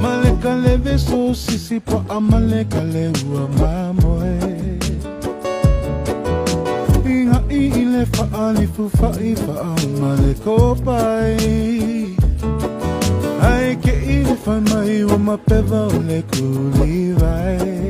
Maleka leve so sisi po amaleka lewa mamoe. Inga ile faali fufai fa amaleko pai. Ai ke ile fa mai wa mapeva ole kulivai.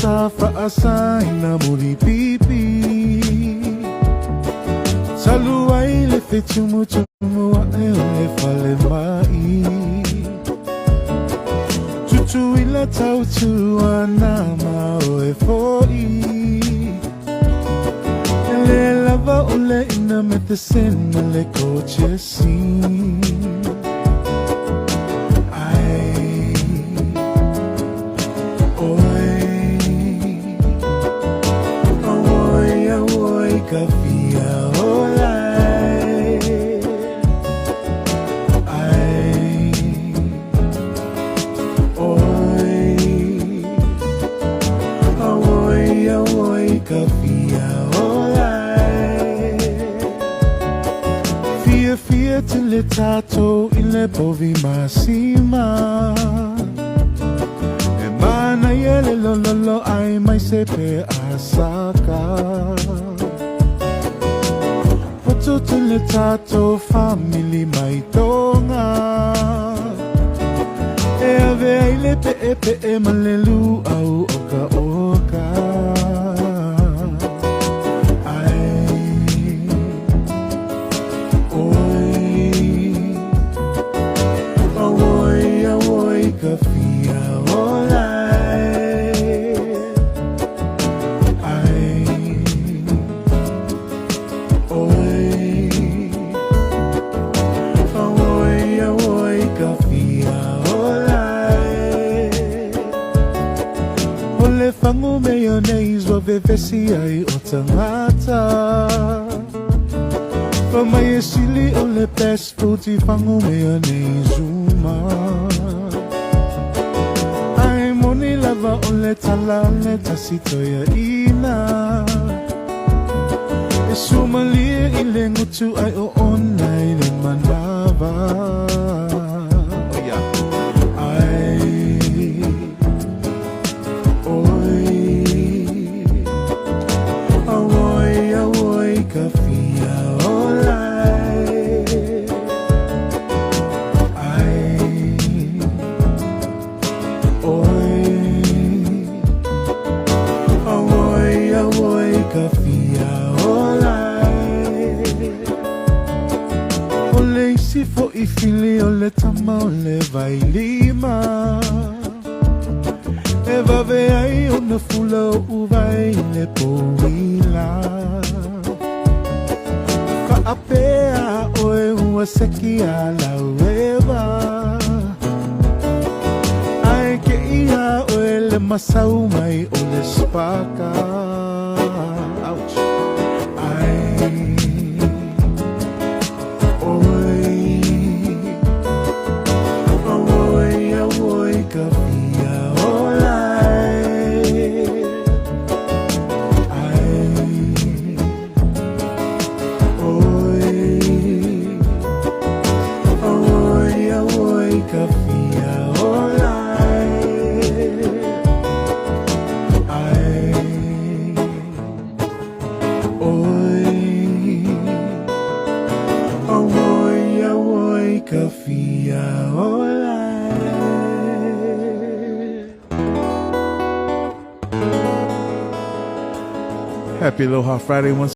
Safa asay na muli pipi Salua ile fe chumu chumu wa ele fale mai Chuchu ile tautu anama oe foi Ele lava ole ina metesen mele koche sin Tile tato ile bovi masima E mana yele lololo ai mai sepe asaka Poto tile tato family mai tonga E ave ile pe e malelu au oka oka Fangu mayonnaise wa vevesi ai otamata Fama yesili ole best foodie fangu mayonnaise uma Ai moni lava ole talale tasito ya ina Esumali ile ngutu ai o online manava Si fo I fili ole tama ole vai lima E va ve ai una fula u vai le poila Ka apea oe ua seki a la ueva Ai ke ia oe le masau mai ole spaka Ouch Happy Aloha Friday once